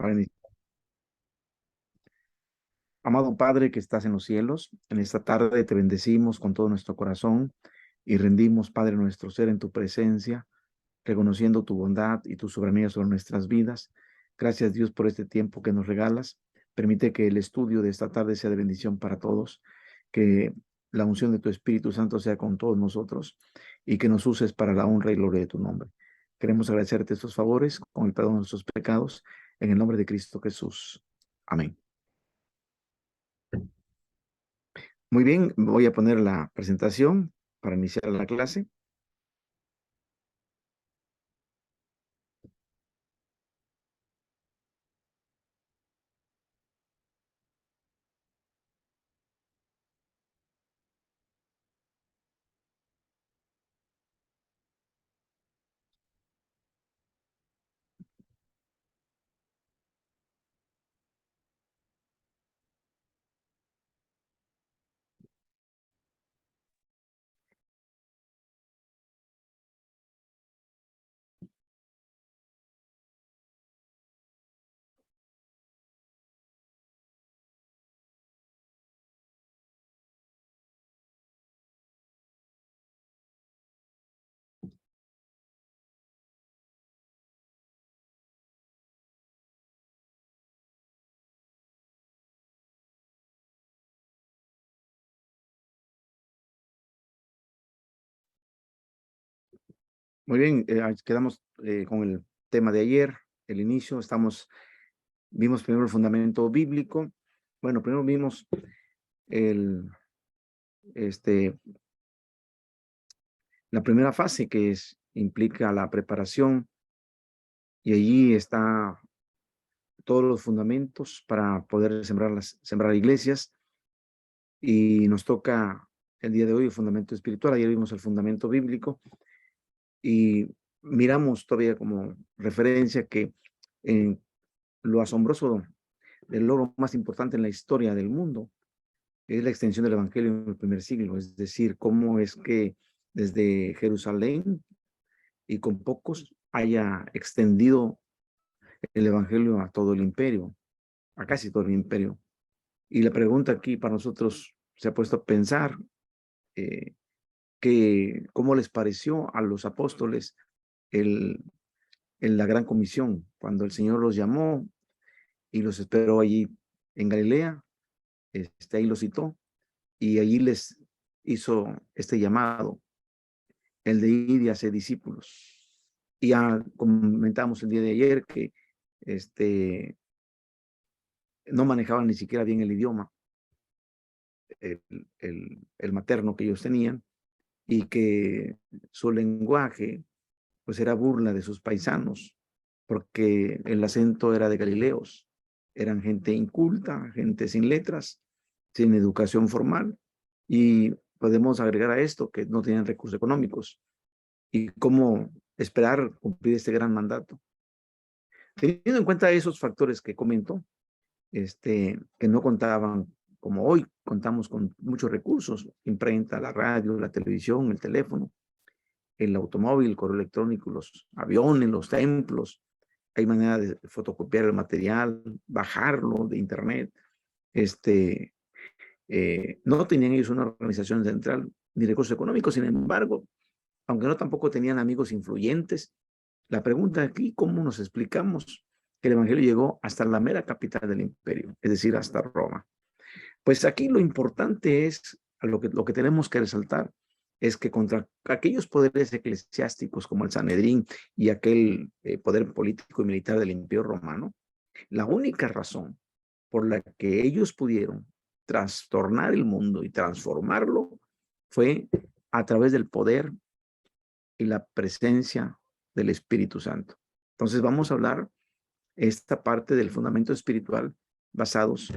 Para iniciar. Amado Padre que estás en los cielos, en esta tarde te bendecimos con todo nuestro corazón y rendimos, Padre, nuestro ser en tu presencia, reconociendo tu bondad y tu soberanía sobre nuestras vidas. Gracias, Dios, por este tiempo que nos regalas. Permite que el estudio de esta tarde sea de bendición para todos, que la unción de tu Espíritu Santo sea con todos nosotros y que nos uses para la honra y gloria de tu nombre. Queremos agradecerte estos favores con el perdón de nuestros pecados, en el nombre de Cristo Jesús. Amén. Muy bien, voy a poner la presentación para iniciar la clase. Muy bien, quedamos con el tema de ayer, el inicio. Vimos primero el fundamento bíblico. Bueno, primero vimos el, este, la primera fase implica la preparación, y allí está todos los fundamentos para poder sembrar iglesias, y nos toca el día de hoy el fundamento espiritual. Ayer vimos el fundamento bíblico y miramos todavía como referencia que lo asombroso del logro más importante en la historia del mundo es la extensión del evangelio en el primer siglo, es decir, cómo es que desde Jerusalén y con pocos haya extendido el evangelio a todo el imperio, a casi todo el imperio. Y la pregunta aquí para nosotros se ha puesto a pensar eh, que cómo les pareció a los apóstoles el, en la gran comisión, cuando el Señor los llamó y los esperó allí en Galilea. Ahí los citó y allí les hizo este llamado, el de ir y hacer discípulos. Y ya comentamos el día de ayer que no manejaban ni siquiera bien el idioma, el materno que ellos tenían, y que su lenguaje pues era burla de sus paisanos, porque el acento era de galileos, eran gente inculta, gente sin letras, sin educación formal, y podemos agregar a esto que no tenían recursos económicos. ¿Y cómo esperar cumplir este gran mandato? Teniendo en cuenta esos factores que comento, que no contaban, como hoy contamos con muchos recursos: imprenta, la radio, la televisión, el teléfono, el automóvil, el correo electrónico, los aviones, los templos. Hay manera de fotocopiar el material, bajarlo de internet. No tenían ellos una organización central ni recursos económicos. Sin embargo, aunque no tampoco tenían amigos influyentes, la pregunta aquí: ¿cómo nos explicamos que el evangelio llegó hasta la mera capital del imperio, es decir, hasta Roma? Pues aquí lo importante es, lo que tenemos que resaltar, es que contra aquellos poderes eclesiásticos como el Sanedrín y aquel poder político y militar del Imperio Romano, la única razón por la que ellos pudieron trastornar el mundo y transformarlo fue a través del poder y la presencia del Espíritu Santo. Entonces vamos a hablar esta parte del fundamento espiritual basados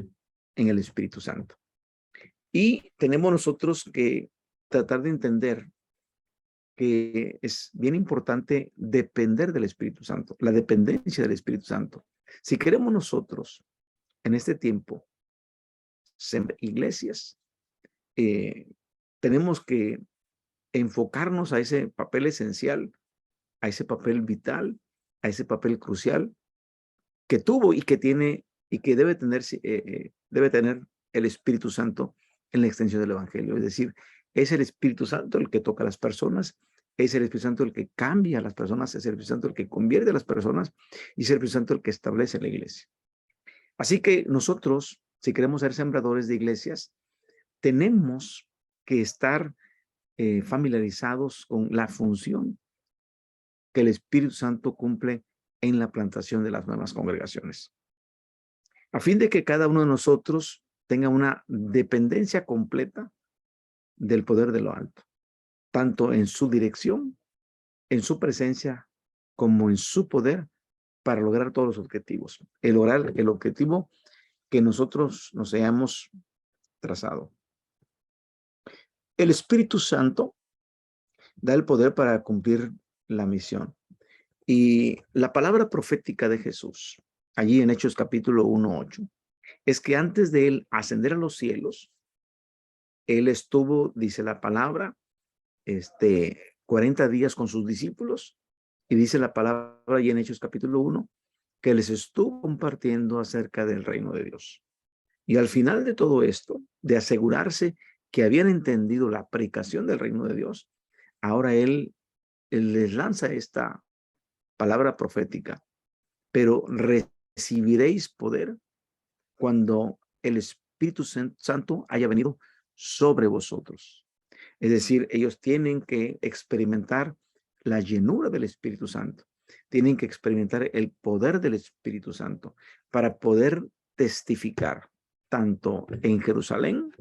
en el Espíritu Santo. Y tenemos nosotros que tratar de entender que es bien importante depender del Espíritu Santo, la dependencia del Espíritu Santo. Si queremos nosotros en este tiempo iglesias, tenemos que enfocarnos a ese papel esencial, a ese papel vital, a ese papel crucial que tuvo y que tiene y que debe tener el Espíritu Santo en la extensión del Evangelio. Es decir, es el Espíritu Santo el que toca a las personas, es el Espíritu Santo el que cambia a las personas, es el Espíritu Santo el que convierte a las personas y es el Espíritu Santo el que establece la iglesia. Así que nosotros, si queremos ser sembradores de iglesias, tenemos que estar familiarizados con la función que el Espíritu Santo cumple en la plantación de las nuevas congregaciones, a fin de que cada uno de nosotros tenga una dependencia completa del poder de lo alto, tanto en su dirección, en su presencia, como en su poder para lograr todos los objetivos, lograr el objetivo que nosotros nos hayamos trazado. El Espíritu Santo da el poder para cumplir la misión. Y la palabra profética de Jesús, allí en Hechos capítulo 1:8, es que antes de él ascender a los cielos, él estuvo, dice la palabra, 40 días con sus discípulos, y dice la palabra allí en Hechos capítulo 1, que les estuvo compartiendo acerca del reino de Dios. Y al final de todo esto, de asegurarse que habían entendido la predicación del reino de Dios, ahora él les lanza esta palabra profética, pero recibiréis poder cuando el Espíritu Santo haya venido sobre vosotros. Es decir, ellos tienen que experimentar la llenura del Espíritu Santo. Tienen que experimentar el poder del Espíritu Santo para poder testificar tanto en Jerusalén,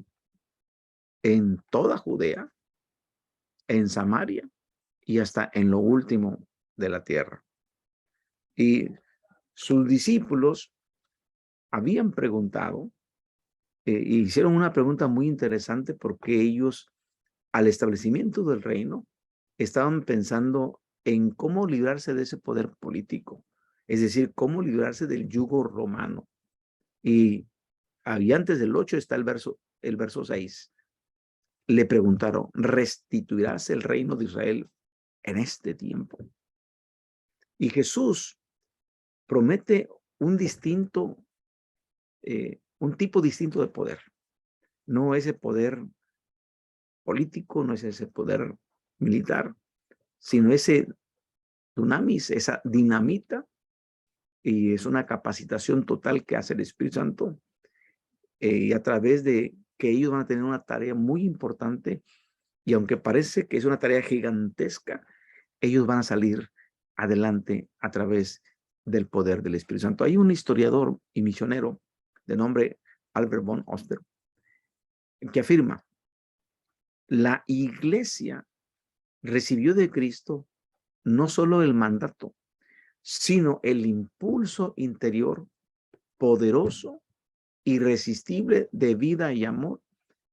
en toda Judea, en Samaria y hasta en lo último de la tierra. Y sus discípulos habían preguntado, hicieron una pregunta muy interesante porque ellos, al establecimiento del reino, estaban pensando en cómo librarse de ese poder político, es decir, cómo librarse del yugo romano. Y ahí antes del 8 está el verso 6. Le preguntaron, ¿restituirás el reino de Israel en este tiempo? Y Jesús promete un tipo distinto de poder. No ese poder político, no es ese poder militar, sino ese dunamis, esa dinamita, y es una capacitación total que hace el Espíritu Santo, y a través de que ellos van a tener una tarea muy importante, y aunque parece que es una tarea gigantesca, ellos van a salir adelante a través del poder del Espíritu Santo. Hay un historiador y misionero de nombre Albert von Oster que afirma: la iglesia recibió de Cristo no solo el mandato, sino el impulso interior poderoso, irresistible de vida y amor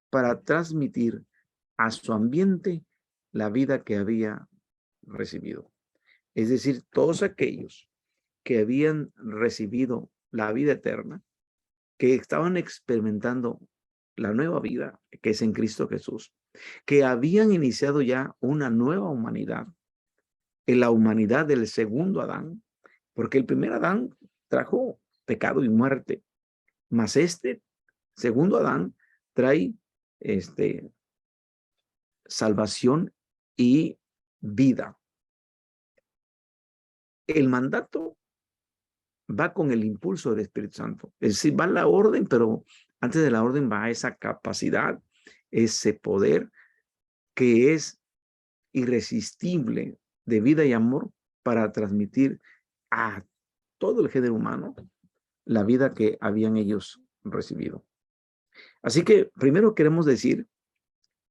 para transmitir a su ambiente la vida que había recibido. Es decir, todos aquellos que habían recibido la vida eterna, que estaban experimentando la nueva vida que es en Cristo Jesús, que habían iniciado ya una nueva humanidad, en la humanidad del segundo Adán, porque el primer Adán trajo pecado y muerte, mas este segundo Adán trae salvación y vida. El mandato va con el impulso del Espíritu Santo. Es decir, va la orden, pero antes de la orden va esa capacidad, ese poder que es irresistible de vida y amor para transmitir a todo el género humano la vida que habían ellos recibido. Así que primero queremos decir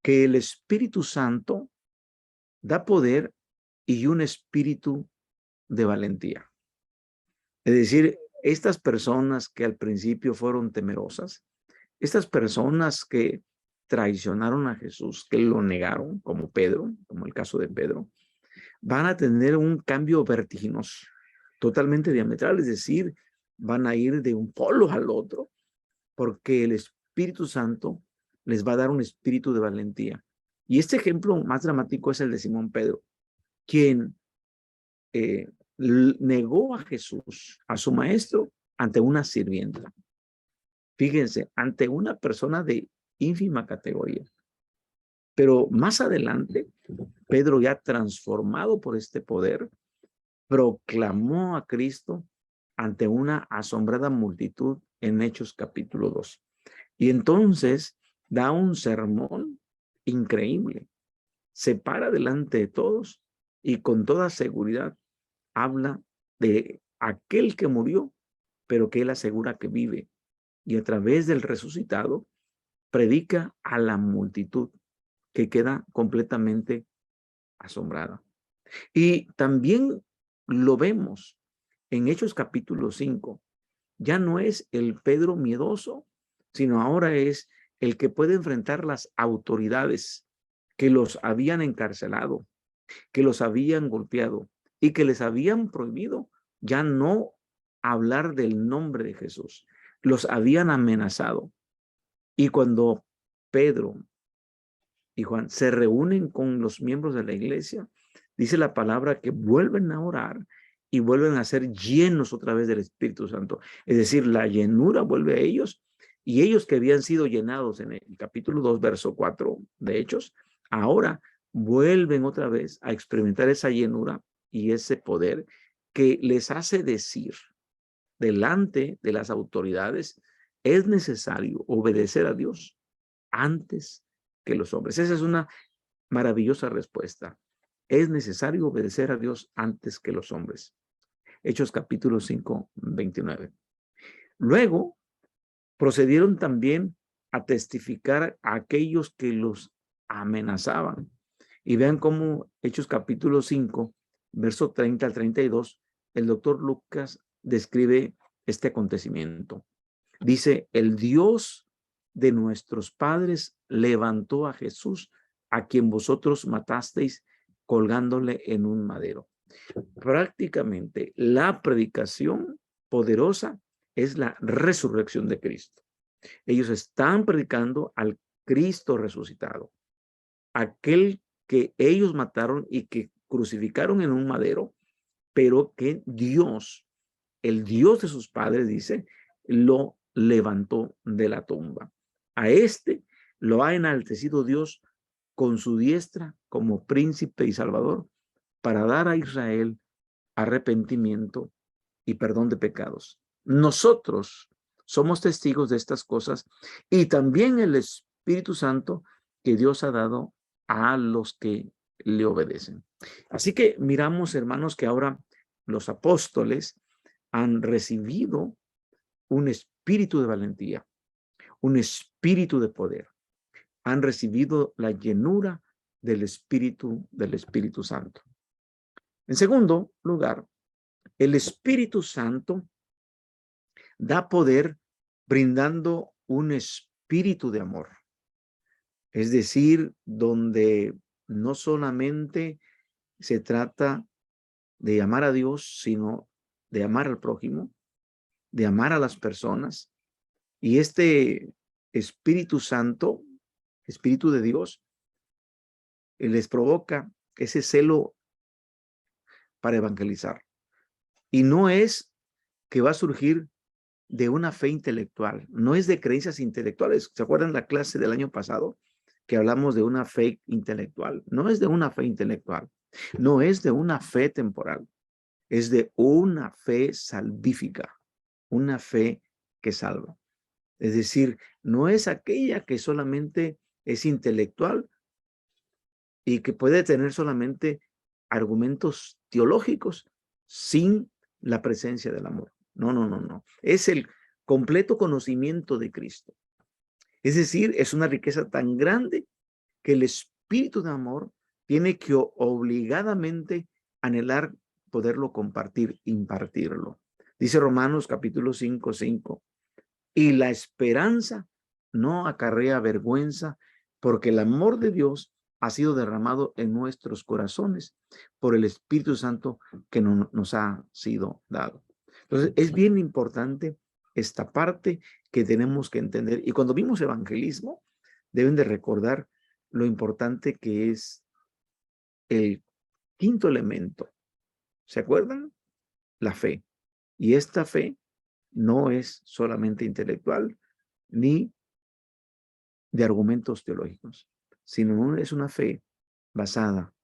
que el Espíritu Santo da poder y un espíritu de valentía. Es decir, estas personas que al principio fueron temerosas, estas personas que traicionaron a Jesús, que lo negaron, como Pedro, como el caso de Pedro, van a tener un cambio vertiginoso, totalmente diametral, es decir, van a ir de un polo al otro, porque el Espíritu Santo les va a dar un espíritu de valentía. Y este ejemplo más dramático es el de Simón Pedro, quien negó a Jesús, a su maestro, ante una sirvienta. Fíjense, ante una persona de ínfima categoría. Pero más adelante, Pedro, ya transformado por este poder, proclamó a Cristo ante una asombrada multitud en Hechos capítulo 2. Y entonces da un sermón increíble. Se para delante de todos y con toda seguridad habla de aquel que murió, pero que él asegura que vive. Y a través del resucitado, predica a la multitud que queda completamente asombrada. Y también lo vemos en Hechos capítulo 5. Ya no es el Pedro miedoso, sino ahora es el que puede enfrentar las autoridades que los habían encarcelado, que los habían golpeado y que les habían prohibido ya no hablar del nombre de Jesús. Los habían amenazado. Y cuando Pedro y Juan se reúnen con los miembros de la iglesia, dice la palabra que vuelven a orar y vuelven a ser llenos otra vez del Espíritu Santo. Es decir, la llenura vuelve a ellos y ellos que habían sido llenados en el capítulo 2, verso 4 de Hechos, ahora vuelven otra vez a experimentar esa llenura y ese poder que les hace decir delante de las autoridades, es necesario obedecer a Dios antes que los hombres. Esa es una maravillosa respuesta. Es necesario obedecer a Dios antes que los hombres. Hechos capítulo 5, 29. Luego procedieron también a testificar a aquellos que los amenazaban. Y vean cómo Hechos capítulo 5, verso 30 al 32, el doctor Lucas describe este acontecimiento. Dice, el Dios de nuestros padres levantó a Jesús, a quien vosotros matasteis colgándole en un madero. Prácticamente la predicación poderosa es la resurrección de Cristo. Ellos están predicando al Cristo resucitado, aquel que ellos mataron y que crucificaron en un madero, pero que Dios, el Dios de sus padres, dice, lo levantó de la tumba. A este lo ha enaltecido Dios con su diestra como príncipe y salvador para dar a Israel arrepentimiento y perdón de pecados. Nosotros somos testigos de estas cosas y también el Espíritu Santo que Dios ha dado a los que le obedecen. Así que miramos, hermanos, que ahora los apóstoles han recibido un espíritu de valentía, un espíritu de poder. Han recibido la llenura del Espíritu Santo. En segundo lugar, el Espíritu Santo da poder brindando un espíritu de amor. Es decir, donde no solamente se trata de amar a Dios, sino de amar al prójimo, de amar a las personas. Y este Espíritu Santo, Espíritu de Dios, les provoca ese celo para evangelizar. Y no es que va a surgir de una fe intelectual, no es de creencias intelectuales. ¿Se acuerdan la clase del año pasado que hablamos de una fe intelectual? No es de una fe intelectual, no es de una fe temporal, es de una fe salvífica, una fe que salva. Es decir, no es aquella que solamente es intelectual y que puede tener solamente argumentos teológicos sin la presencia del amor. No, no, no, no. Es el completo conocimiento de Cristo. Es decir, es una riqueza tan grande que el espíritu de amor tiene que obligadamente anhelar poderlo compartir, impartirlo. Dice Romanos capítulo 5, 5. Y la esperanza no acarrea vergüenza, porque el amor de Dios ha sido derramado en nuestros corazones por el Espíritu Santo que nos ha sido dado. Entonces, es bien importante esta parte que tenemos que entender. Y cuando vimos evangelismo, deben de recordar lo importante que es el quinto elemento. ¿Se acuerdan? la fe. Y esta fe no es solamente intelectual ni de argumentos teológicos, sino es una fe basada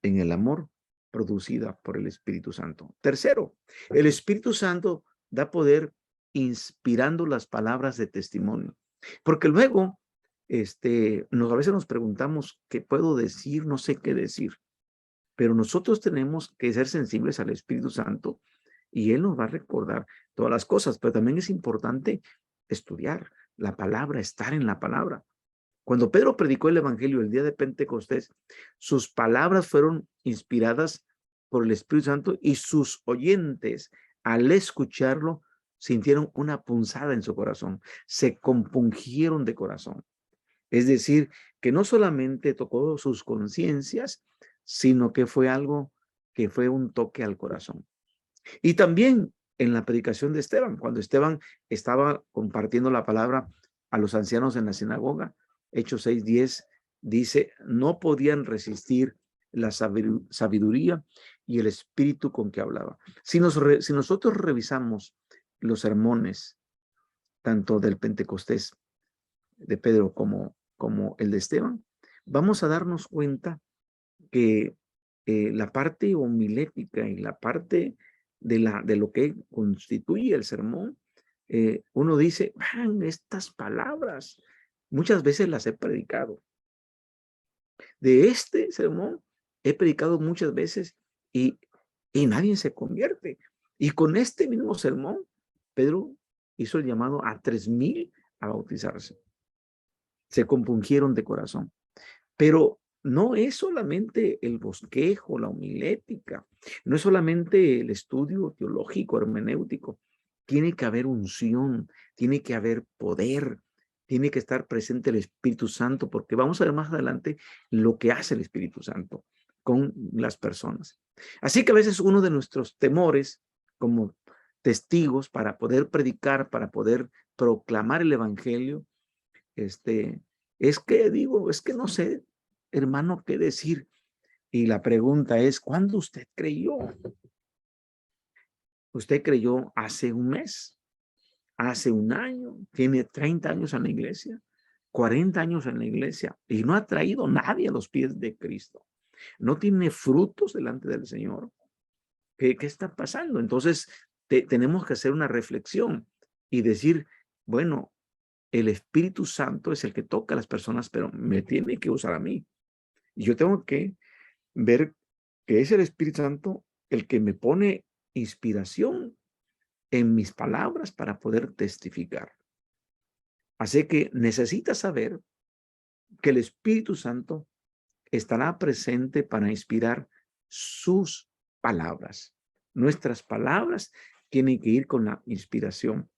en el amor producida por el Espíritu Santo. Tercero, el Espíritu Santo da poder inspirando las palabras de testimonio. Porque luego, a veces nos preguntamos, ¿qué puedo decir? No sé qué decir. Pero nosotros tenemos que ser sensibles al Espíritu Santo y Él nos va a recordar todas las cosas. Pero también es importante estudiar la palabra, estar en la palabra. Cuando Pedro predicó el evangelio el día de Pentecostés, sus palabras fueron inspiradas por el Espíritu Santo y sus oyentes, al escucharlo, sintieron una punzada en su corazón, se compungieron de corazón. Es decir, que no solamente tocó sus conciencias, sino que fue algo que fue un toque al corazón. Y también en la predicación de Esteban, cuando Esteban estaba compartiendo la palabra a los ancianos en la sinagoga, Hechos 6:10 dice, no podían resistir la sabiduría y el espíritu con que hablaba. Si nosotros revisamos los sermones, tanto del Pentecostés de Pedro como el de Esteban, vamos a darnos cuenta que la parte homilética y la parte de lo que constituye el sermón, uno dice, estas palabras muchas veces las he predicado. De este sermón he predicado muchas veces y nadie se convierte. Y con este mismo sermón, Pedro hizo el llamado a 3,000 a bautizarse. Se compungieron de corazón. Pero no es solamente el bosquejo, la homilética, no es solamente el estudio teológico, hermenéutico. Tiene que haber unción, tiene que haber poder, tiene que estar presente el Espíritu Santo, porque vamos a ver más adelante lo que hace el Espíritu Santo con las personas. Así que a veces uno de nuestros temores como testigos para poder predicar, para poder proclamar el Evangelio, es que no sé, hermano, qué decir. Y la pregunta es, ¿cuándo usted creyó? ¿Usted creyó hace un mes? ¿Hace un año? ¿Tiene 30 años en la iglesia? ¿40 años en la iglesia? Y no ha traído nadie a los pies de Cristo. No tiene frutos delante del Señor. ¿Qué está pasando? Entonces, tenemos que hacer una reflexión y decir, bueno, el Espíritu Santo es el que toca a las personas, pero me tiene que usar a mí. Y yo tengo que ver que es el Espíritu Santo el que me pone inspiración en mis palabras para poder testificar. Así que necesitas saber que el Espíritu Santo estará presente para inspirar sus palabras. Nuestras palabras tienen que ir con la inspiración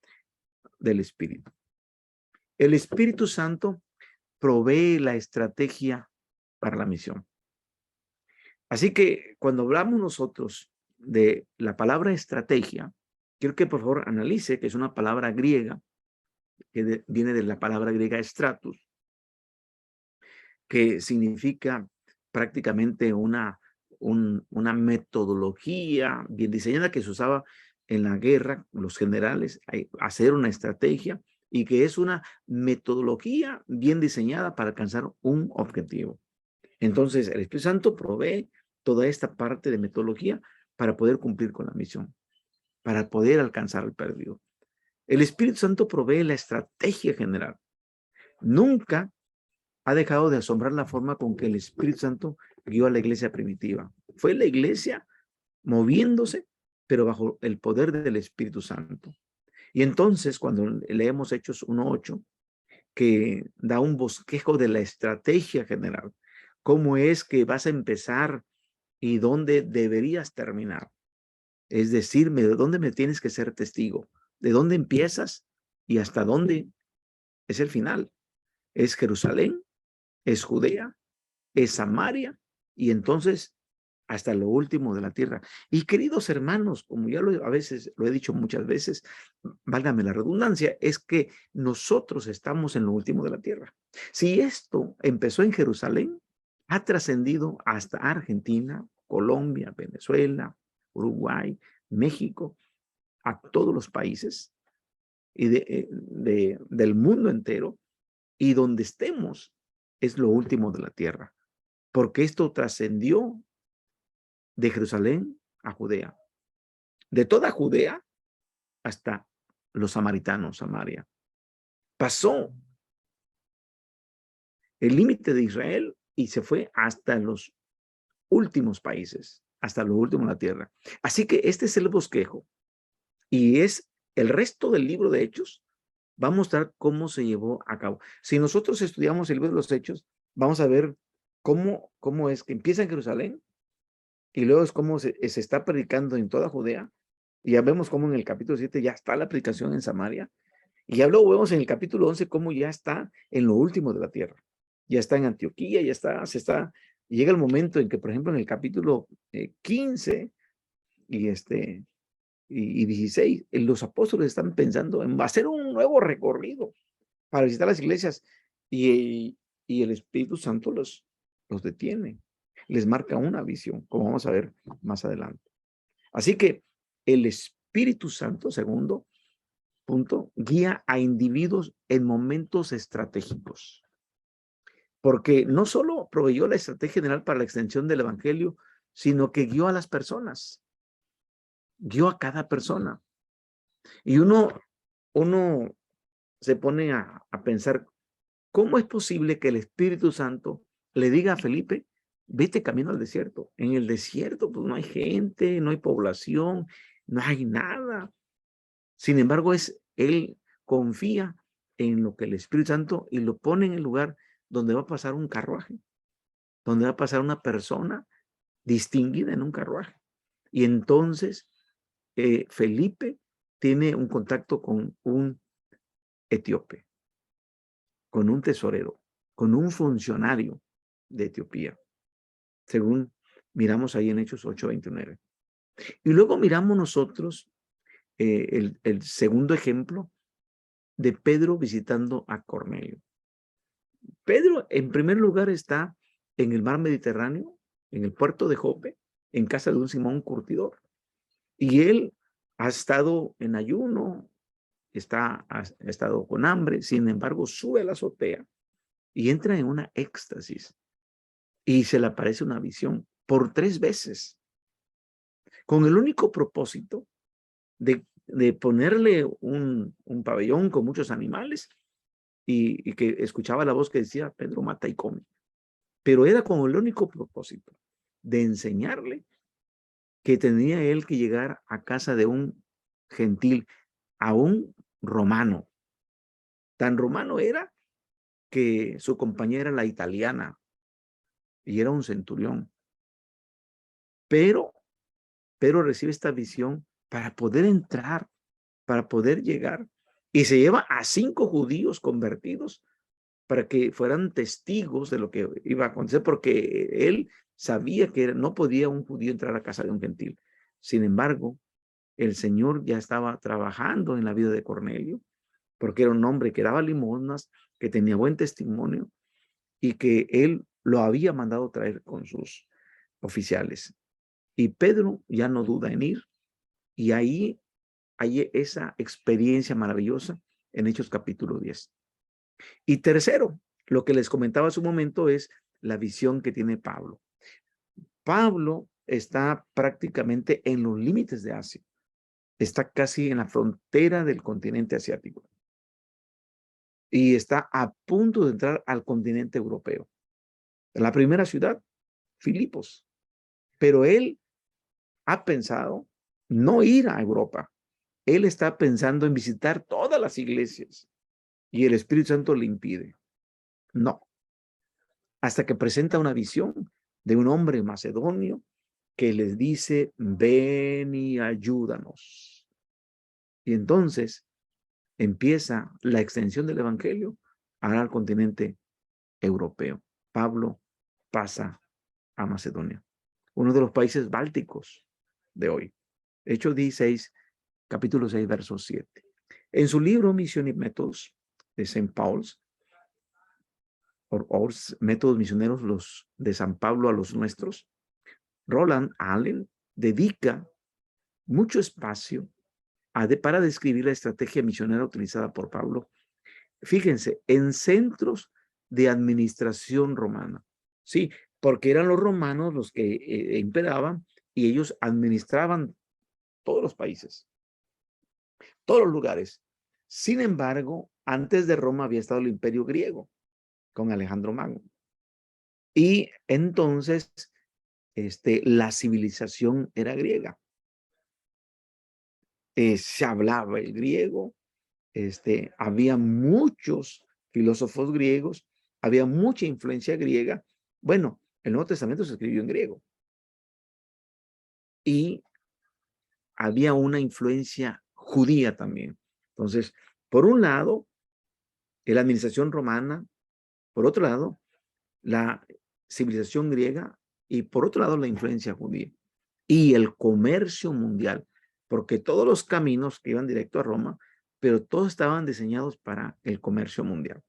del Espíritu. El Espíritu Santo provee la estrategia para la misión. Así que cuando hablamos nosotros de la palabra estrategia, quiero que por favor analice que es una palabra griega que viene de la palabra griega stratus, que significa prácticamente una metodología bien diseñada que se usaba en la guerra, los generales, hacer una estrategia y que es una metodología bien diseñada para alcanzar un objetivo. Entonces, el Espíritu Santo provee toda esta parte de metodología para poder cumplir con la misión, para poder alcanzar al perdido. El Espíritu Santo provee la estrategia general. Nunca ha dejado de asombrar la forma con que el Espíritu Santo guió a la iglesia primitiva. Fue la iglesia moviéndose, pero bajo el poder del Espíritu Santo. Y entonces, cuando leemos Hechos 1:8, que da un bosquejo de la estrategia general, cómo es que vas a empezar y dónde deberías terminar. Es decirme, de dónde me tienes que ser testigo, de dónde empiezas y hasta dónde es el final. Es Jerusalén, es Judea, es Samaria y entonces hasta lo último de la tierra. Y queridos hermanos, como ya a veces lo he dicho muchas veces, válgame la redundancia, es que nosotros estamos en lo último de la tierra. Si esto empezó en Jerusalén, ha trascendido hasta Argentina, Colombia, Venezuela, Uruguay, México, a todos los países y del mundo entero, y donde estemos es lo último de la tierra, porque esto trascendió de Jerusalén a Judea, de toda Judea hasta los samaritanos, Samaria. Pasó el límite de Israel y se fue hasta los últimos países, hasta lo último de la tierra. Así que este es el bosquejo y es el resto del libro de Hechos. Va a mostrar cómo se llevó a cabo. Si nosotros estudiamos el libro de los Hechos, vamos a ver cómo es que empieza en Jerusalén y luego es cómo se está predicando en toda Judea. Y ya vemos cómo en el capítulo 7 ya está la predicación en Samaria. Y ya luego vemos en el capítulo 11 cómo ya está en lo último de la tierra. Ya está en Antioquía, ya está. Y llega el momento en que, por ejemplo, en el capítulo 15 y 16, los apóstoles están pensando en hacer un nuevo recorrido para visitar las iglesias y el Espíritu Santo los detiene, les marca una visión, como vamos a ver más adelante. Así que el Espíritu Santo, segundo punto, guía a individuos en momentos estratégicos, porque no solo proveyó la estrategia general para la extensión del evangelio, sino que guió a las personas, guió a cada persona. Y uno se pone a pensar, ¿cómo es posible que el Espíritu Santo le diga a Felipe, vete camino al desierto? En el desierto pues no hay gente, no hay población, no hay nada. Sin embargo, él confía en lo que el Espíritu Santo y lo pone en el lugar donde va a pasar un carruaje, donde va a pasar una persona distinguida en un carruaje. Y entonces Felipe tiene un contacto con un etíope, con un tesorero, con un funcionario de Etiopía, según miramos ahí en Hechos 8:29. Y luego miramos nosotros el segundo ejemplo de Pedro visitando a Cornelio. Pedro, en primer lugar, está en el mar Mediterráneo, en el puerto de Jope, en casa de un Simón curtidor. Y él ha estado en ayuno, ha estado con hambre, sin embargo, sube a la azotea y entra en una éxtasis y se le aparece una visión por 3 veces, con el único propósito de ponerle un pabellón con muchos animales y que escuchaba la voz que decía, Pedro, mata y come. Pero era con el único propósito de enseñarle que tenía él que llegar a casa de un gentil, a un romano. Tan romano era que su compañera, la italiana, y era un centurión. Pero recibe esta visión para poder entrar, para poder llegar, y se lleva a 5 judíos convertidos para que fueran testigos de lo que iba a acontecer, porque él sabía que no podía un judío entrar a casa de un gentil. Sin embargo, el Señor ya estaba trabajando en la vida de Cornelio, porque era un hombre que daba limosnas, que tenía buen testimonio y que él lo había mandado traer con sus oficiales. Y Pedro ya no duda en ir, y ahí hay esa experiencia maravillosa en Hechos capítulo 10. Y tercero, lo que les comentaba hace un momento es la visión que tiene Pablo. Pablo está prácticamente en los límites de Asia. Está casi en la frontera del continente asiático. Y está a punto de entrar al continente europeo. La primera ciudad, Filipos. Pero él ha pensado no ir a Europa. Él está pensando en visitar todas las iglesias. Y el Espíritu Santo le impide. No. Hasta que presenta una visión de un hombre macedonio que les dice, ven y ayúdanos. Y entonces empieza la extensión del evangelio al continente europeo. Pablo pasa a Macedonia, uno de los países bálticos de hoy. Hechos 16, capítulo 6, verso 7. En su libro Misión y Métodos de St. Paul's, o Métodos Misioneros los de San Pablo a los nuestros, Roland Allen dedica mucho espacio para describir la estrategia misionera utilizada por Pablo. Fíjense, en centros de administración romana. Sí, porque eran los romanos los que imperaban y ellos administraban todos los países, todos los lugares. Sin embargo, antes de Roma había estado el imperio griego con Alejandro Magno. Y entonces la civilización era griega. Se hablaba el griego, había muchos filósofos griegos, había mucha influencia griega. Bueno, el Nuevo Testamento se escribió en griego. Y había una influencia judía también. Entonces, por un lado, la administración romana, por otro lado, la civilización griega y por otro lado, la influencia judía. Y el comercio mundial, porque todos los caminos que iban directo a Roma, pero todos estaban diseñados para el comercio mundial.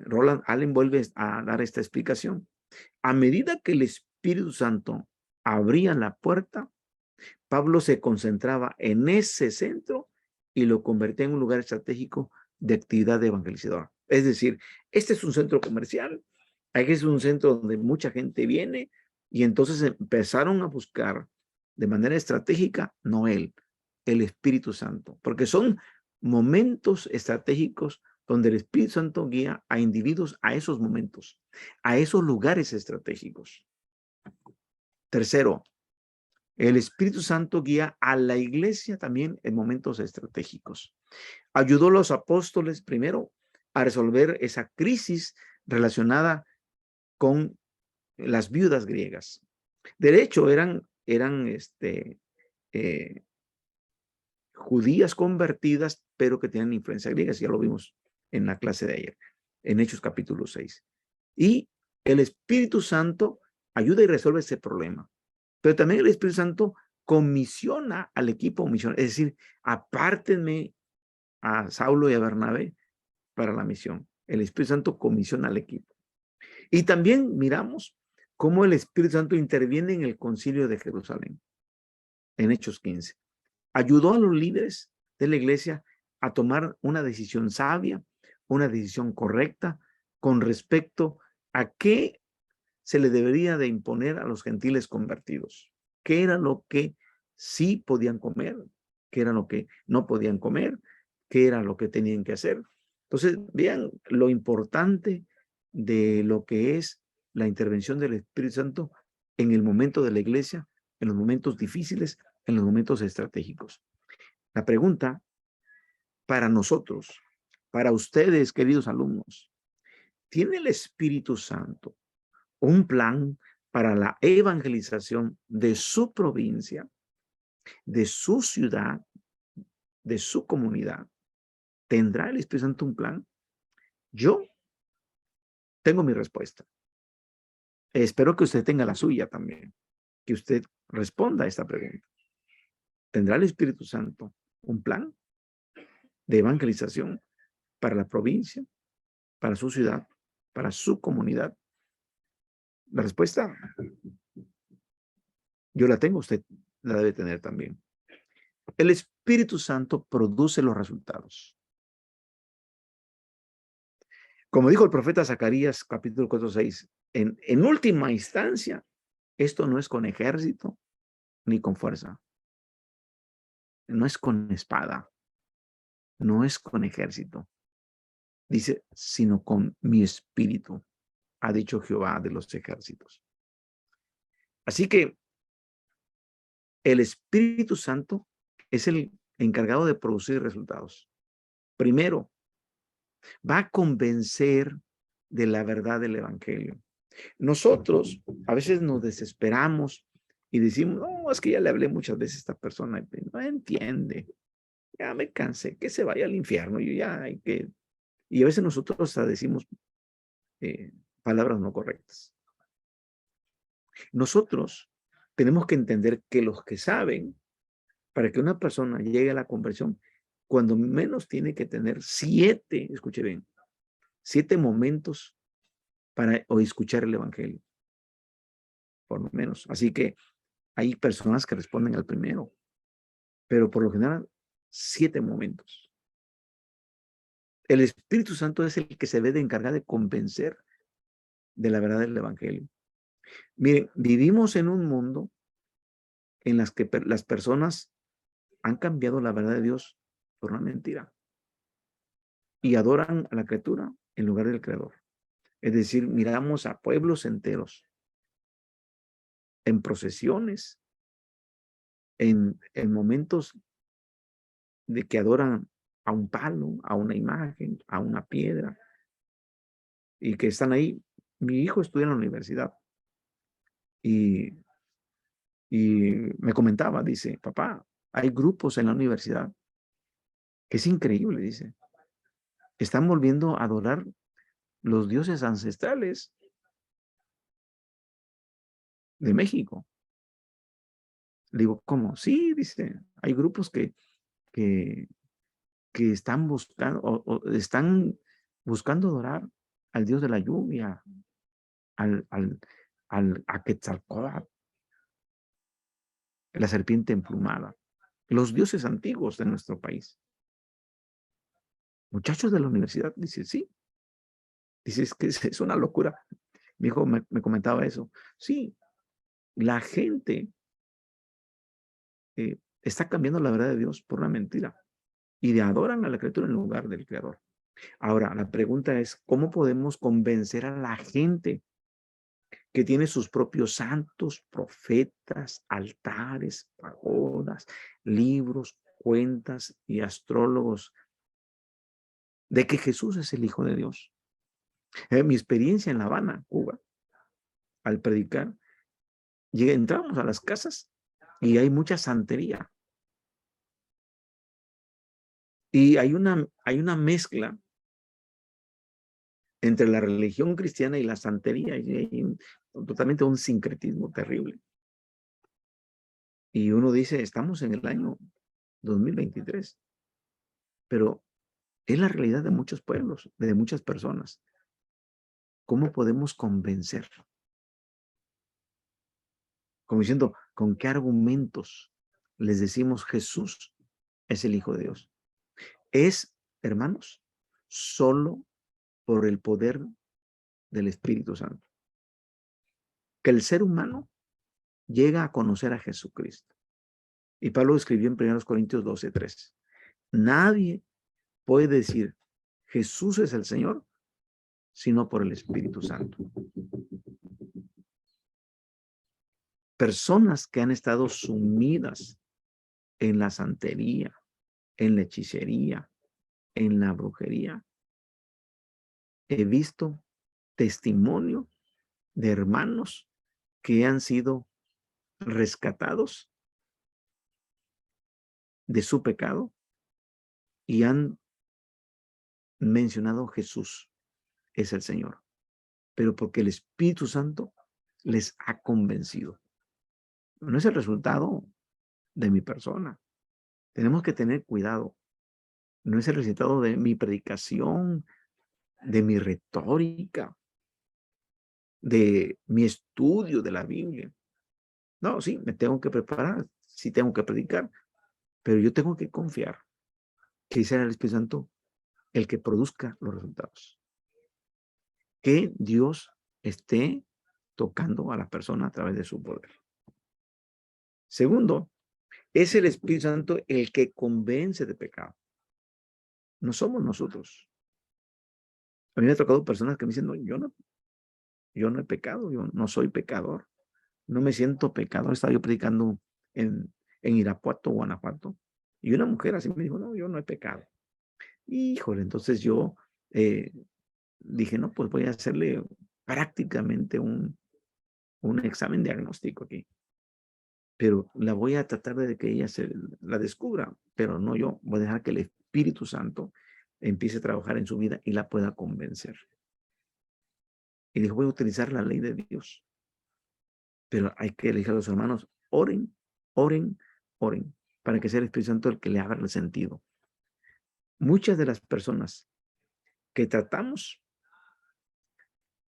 Roland Allen vuelve a dar esta explicación. A medida que el Espíritu Santo abría la puerta, Pablo se concentraba en ese centro y lo convertía en un lugar estratégico de actividad evangelizadora. Es decir, este es un centro comercial, aquí es un centro donde mucha gente viene y entonces empezaron a buscar de manera estratégica, no el Espíritu Santo, porque son momentos estratégicos donde el Espíritu Santo guía a individuos a esos momentos, a esos lugares estratégicos. Tercero, el Espíritu Santo guía a la iglesia también en momentos estratégicos. Ayudó a los apóstoles primero a resolver esa crisis relacionada con las viudas griegas. De hecho, eran judías convertidas, pero que tenían influencia griega, ya lo vimos en la clase de ayer, en Hechos capítulo 6. Y el Espíritu Santo ayuda y resuelve ese problema. Pero también el Espíritu Santo comisiona al equipo misionero, es decir, apártenme a Saulo y a Bernabé para la misión. El Espíritu Santo comisiona al equipo. Y también miramos cómo el Espíritu Santo interviene en el concilio de Jerusalén, en Hechos 15. Ayudó a los líderes de la iglesia a tomar una decisión sabia, una decisión correcta con respecto a qué se le debería de imponer a los gentiles convertidos. ¿Qué era lo que sí podían comer? ¿Qué era lo que no podían comer? ¿Qué era lo que tenían que hacer? Entonces, vean lo importante de lo que es la intervención del Espíritu Santo en el momento de la iglesia, en los momentos difíciles, en los momentos estratégicos. La pregunta para nosotros, para ustedes, queridos alumnos, ¿tiene el Espíritu Santo un plan para la evangelización de su provincia, de su ciudad, de su comunidad? ¿Tendrá el Espíritu Santo un plan? Yo tengo mi respuesta. Espero que usted tenga la suya también, que usted responda a esta pregunta. ¿Tendrá el Espíritu Santo un plan de evangelización para la provincia, para su ciudad, para su comunidad? La respuesta, yo la tengo, usted la debe tener también. El Espíritu Santo produce los resultados. Como dijo el profeta Zacarías, capítulo 4:6, en última instancia, esto no es con ejército ni con fuerza. No es con espada. No es con ejército. Dice, sino con mi espíritu, ha dicho Jehová de los ejércitos. Así que el Espíritu Santo es el encargado de producir resultados. Primero, va a convencer de la verdad del evangelio. Nosotros a veces nos desesperamos y decimos, no, es que ya le hablé muchas veces a esta persona y no entiende. Ya me cansé, que se vaya al infierno. Yo ya hay que... Y a veces nosotros hasta decimos palabras no correctas. Nosotros tenemos que entender que los que saben, para que una persona llegue a la conversión, cuando menos tiene que tener 7, escuche bien, 7 momentos para escuchar el evangelio. por lo menos. Así que hay personas que responden al primero, pero por lo general, 7 momentos. El Espíritu Santo es el que se debe de encargar de convencer de la verdad del Evangelio. Miren, vivimos en un mundo en las que las personas han cambiado la verdad de Dios por una mentira y adoran a la criatura en lugar del Creador. Es decir, miramos a pueblos enteros en procesiones, en momentos de que adoran a un palo, a una imagen, a una piedra, y que están ahí. Mi hijo estudia en la universidad y, y me comentaba, dice, papá, hay grupos en la universidad que es increíble, dice, están volviendo a adorar los dioses ancestrales de México. Le digo, ¿cómo? Sí, dice, hay grupos que, que están buscando, o están buscando adorar al dios de la lluvia, a Quetzalcóatl, la serpiente emplumada, los dioses antiguos de nuestro país. Muchachos de la universidad, dice, sí, dice, es que es una locura. Mi hijo me comentaba eso. Sí, la gente está cambiando la verdad de Dios por una mentira y de adoran a la criatura en lugar del Creador. Ahora, la pregunta es, ¿cómo podemos convencer a la gente que tiene sus propios santos, profetas, altares, pagodas, libros, cuentas y astrólogos de que Jesús es el Hijo de Dios? Mi experiencia en La Habana, Cuba, al predicar, entramos a las casas y hay mucha santería. Y hay una mezcla entre la religión cristiana y la santería. Y hay totalmente un sincretismo terrible. Y uno dice, estamos en el año 2023, pero es la realidad de muchos pueblos, de muchas personas. ¿Cómo podemos convencer? Como diciendo, ¿con qué argumentos les decimos Jesús es el Hijo de Dios? Es, hermanos, solo por el poder del Espíritu Santo. Que el ser humano llega a conocer a Jesucristo. Y Pablo escribió en 1 Corintios 12:3. Nadie puede decir Jesús es el Señor sino por el Espíritu Santo. Personas que han estado sumidas en la santería, en la hechicería, en la brujería. He visto testimonio de hermanos que han sido rescatados de su pecado y han mencionado Jesús es el Señor, pero porque el Espíritu Santo les ha convencido. No es el resultado de mi persona. Tenemos que tener cuidado. No es el resultado de mi predicación, de mi retórica, de mi estudio de la Biblia. No, sí, me tengo que preparar, sí tengo que predicar, pero yo tengo que confiar que será el Espíritu Santo el que produzca los resultados. Que Dios esté tocando a la persona a través de su poder. Segundo, es el Espíritu Santo el que convence de pecado. No somos nosotros. A mí me ha tocado personas que me dicen, no, yo no he pecado, yo no soy pecador. No me siento pecador. Estaba yo predicando en Irapuato, Guanajuato, y una mujer así me dijo, no, yo no he pecado. Híjole, entonces yo dije, no, pues voy a hacerle prácticamente un examen diagnóstico aquí. Pero la voy a tratar de que ella se la descubra, pero no yo. Voy a dejar que el Espíritu Santo empiece a trabajar en su vida y la pueda convencer. Y dijo, voy a utilizar la ley de Dios. Pero hay que elegir a los hermanos, oren, oren, oren, para que sea el Espíritu Santo el que le haga el sentido. Muchas de las personas que tratamos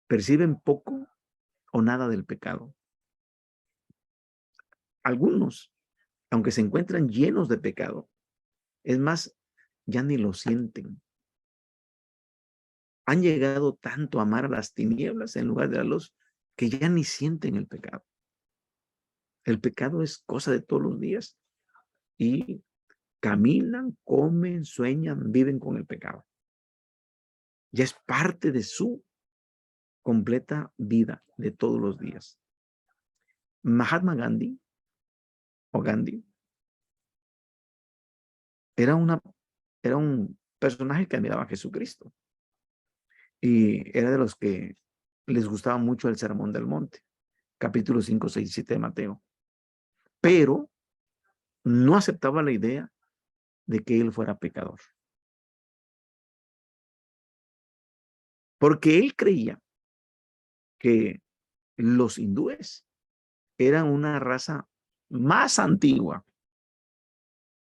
perciben poco o nada del pecado. algunos, aunque se encuentran llenos de pecado, es más, ya ni lo sienten. Han llegado tanto a amar a las tinieblas en lugar de la luz que ya ni sienten el pecado. El pecado es cosa de todos los días y caminan, comen, sueñan, viven con el pecado. Ya es parte de su completa vida de todos los días. Mahatma Gandhi o Gandhi era, era un personaje que admiraba a Jesucristo y era de los que les gustaba mucho el Sermón del Monte, capítulo 5, 6 y 7 de Mateo, pero no aceptaba la idea de que él fuera pecador, porque él creía que los hindúes eran una raza más antigua.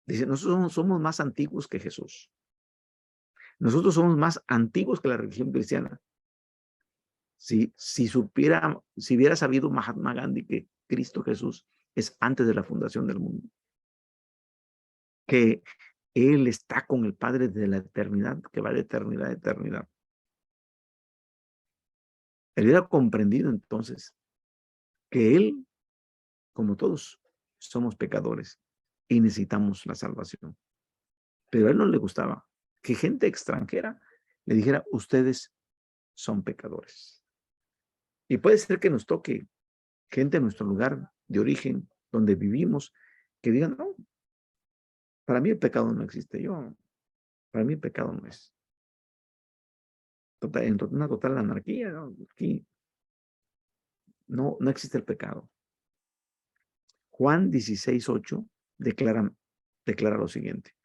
Dice, nosotros somos más antiguos que Jesús. Nosotros somos más antiguos que la religión cristiana. Si hubiera sabido Mahatma Gandhi que Cristo Jesús es antes de la fundación del mundo, que Él está con el Padre de la eternidad, que va de eternidad a eternidad. Él hubiera comprendido entonces que Él, como todos, somos pecadores y necesitamos la salvación. Pero a Él no le gustaba que gente extranjera le dijera, ustedes son pecadores. Y puede ser que nos toque gente en nuestro lugar de origen, donde vivimos, que digan, no, para mí el pecado no existe. Para mí el pecado no es. Una total anarquía, ¿no? Aquí no existe el pecado. Juan 16:8 declara lo siguiente.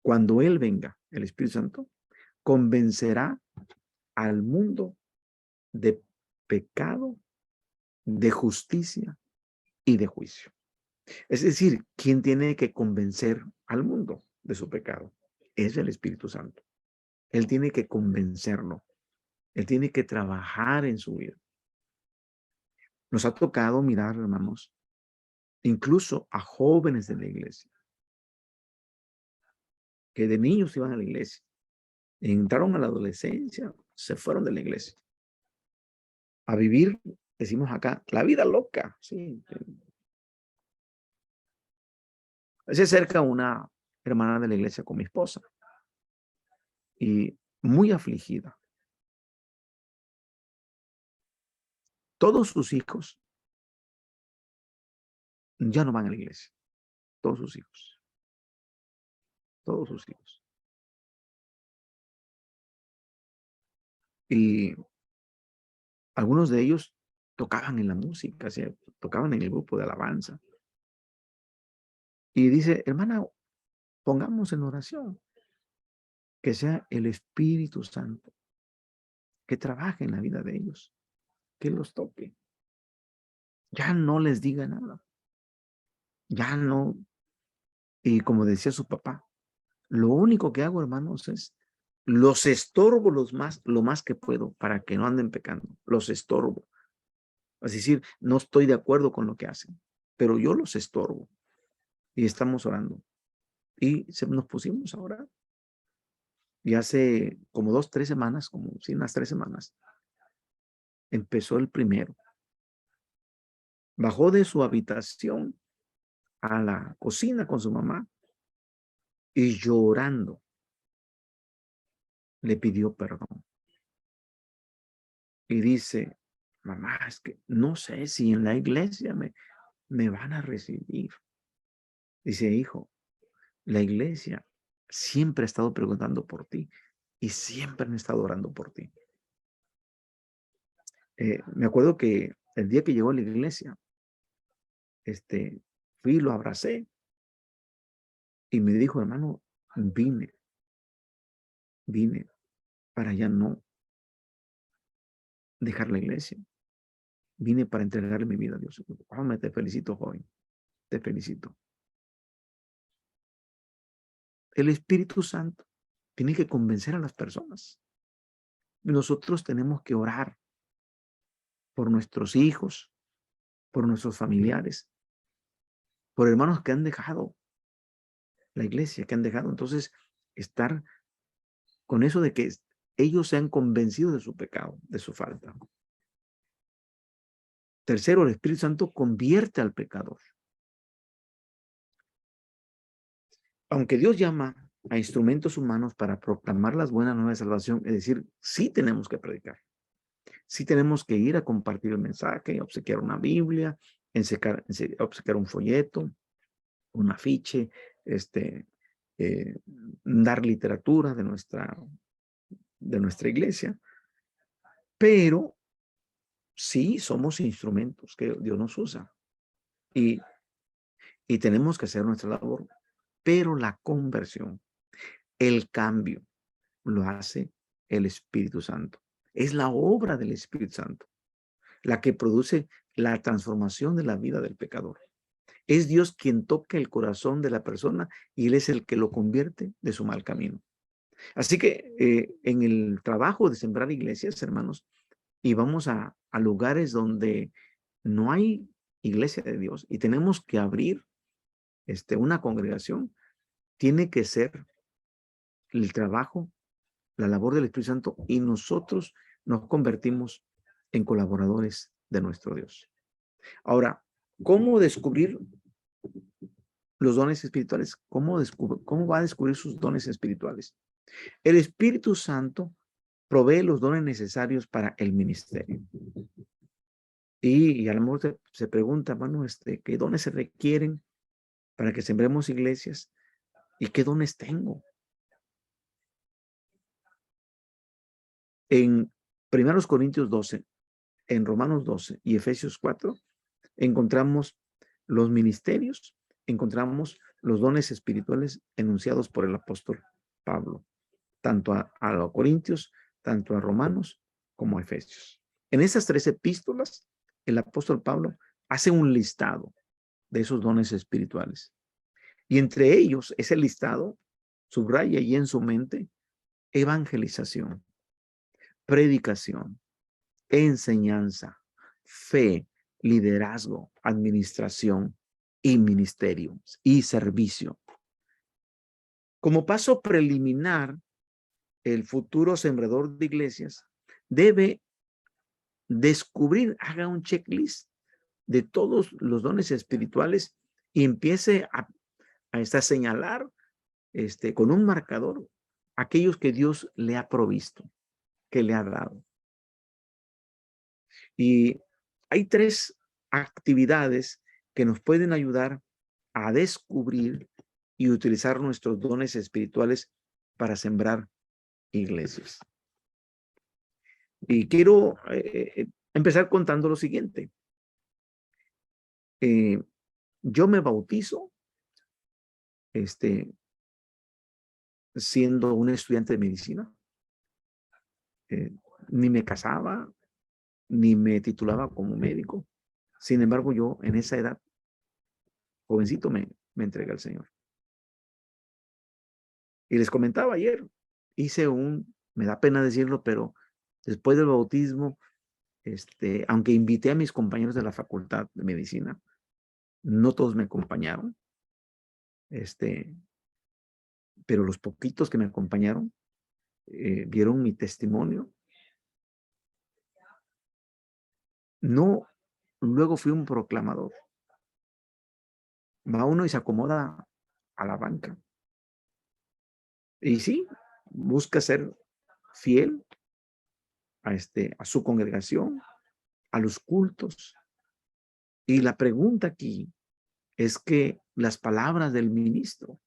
Cuando Él venga, el Espíritu Santo, convencerá al mundo de pecado, de justicia y de juicio. Es decir, ¿quién tiene que convencer al mundo de su pecado? Es el Espíritu Santo. Él tiene que convencerlo. Él tiene que trabajar en su vida. Nos ha tocado mirar, hermanos, incluso a jóvenes de la iglesia, que de niños iban a la iglesia, entraron a la adolescencia, se fueron de la iglesia, a vivir, decimos acá, la vida loca. Sí. Se acerca una hermana de la iglesia con mi esposa y muy afligida. Todos sus hijos ya no van a la iglesia. Todos sus hijos. Todos sus hijos. Y algunos de ellos tocaban en la música, ¿sí? Tocaban en el grupo de alabanza. Y dice, hermana, pongamos en oración que sea el Espíritu Santo que trabaje en la vida de ellos, que los toque. Ya no les diga nada. Ya no. Y como decía su papá, lo único que hago, hermanos, es los estorbo lo más que puedo para que no anden pecando. Los estorbo. Es decir, no estoy de acuerdo con lo que hacen, pero yo los estorbo. Y estamos orando. Y nos pusimos a orar. Y hace como 2, 3 semanas, como sí, unas 3 semanas, empezó el primero. Bajó de su habitación a la cocina con su mamá y llorando le pidió perdón. Y dice, mamá, es que no sé si en la iglesia me van a recibir. Dice, hijo, la iglesia siempre ha estado preguntando por ti y siempre han estado orando por ti. Me acuerdo que el día que llegó a la iglesia, fui y lo abracé y me dijo, hermano, vine para ya no dejar la iglesia. Vine para entregarle mi vida a Dios. Oh, te felicito, joven. Te felicito. El Espíritu Santo tiene que convencer a las personas. Nosotros tenemos que orar por nuestros hijos, por nuestros familiares, por hermanos que han dejado la iglesia, que han dejado. Entonces, estar con eso de que ellos se han convencido de su pecado, de su falta. Tercero, el Espíritu Santo convierte al pecador. Aunque Dios llama a instrumentos humanos para proclamar las buenas nuevas de salvación, es decir, sí tenemos que predicar, sí tenemos que ir a compartir el mensaje, obsequiar una Biblia, obsequiar un folleto, un afiche, eh, dar literatura de nuestra iglesia, pero sí somos instrumentos que Dios nos usa y, y tenemos que hacer nuestra labor, pero la conversión, el cambio, lo hace el Espíritu Santo. Es la obra del Espíritu Santo la que produce la transformación de la vida del pecador. Es Dios quien toca el corazón de la persona y Él es el que lo convierte de su mal camino. Así que en el trabajo de sembrar iglesias, hermanos, y vamos a lugares donde no hay iglesia de Dios y tenemos que abrir una congregación, tiene que ser el trabajo, la labor del Espíritu Santo y nosotros nos convertimos en colaboradores de nuestro Dios. Ahora, ¿cómo descubrir los dones espirituales? ¿Cómo va a descubrir sus dones espirituales? El Espíritu Santo provee los dones necesarios para el ministerio. Y a lo mejor se pregunta, bueno, ¿qué dones se requieren para que sembremos iglesias? ¿Y qué dones tengo? En 1 Corintios 12, en Romanos 12 y Efesios 4, encontramos los ministerios, encontramos los dones espirituales enunciados por el apóstol Pablo, tanto a los Corintios, tanto a Romanos como a Efesios. En esas 3 epístolas, el apóstol Pablo hace un listado de esos dones espirituales. Y entre ellos, ese listado subraya y en su mente evangelización, predicación, enseñanza, fe, liderazgo, administración y ministerio y servicio. Como paso preliminar, el futuro sembrador de iglesias debe descubrir, haga un checklist de todos los dones espirituales y empiece a señalar con un marcador aquellos que Dios le ha provisto, que le ha dado. Y hay 3 actividades que nos pueden ayudar a descubrir y utilizar nuestros dones espirituales para sembrar iglesias. Y quiero empezar contando lo siguiente. Yo me bautizo siendo un estudiante de medicina. Ni me casaba, ni me titulaba como médico. Sin embargo, yo en esa edad, jovencito, me entregué al Señor. Y les comentaba ayer, me da pena decirlo, pero después del bautismo, aunque invité a mis compañeros de la facultad de medicina, no todos me acompañaron, pero los poquitos que me acompañaron vieron mi testimonio. No, luego fui un proclamador. Va uno y se acomoda a la banca. Y sí, busca ser fiel a su congregación, a los cultos. Y la pregunta aquí es que las palabras del ministro,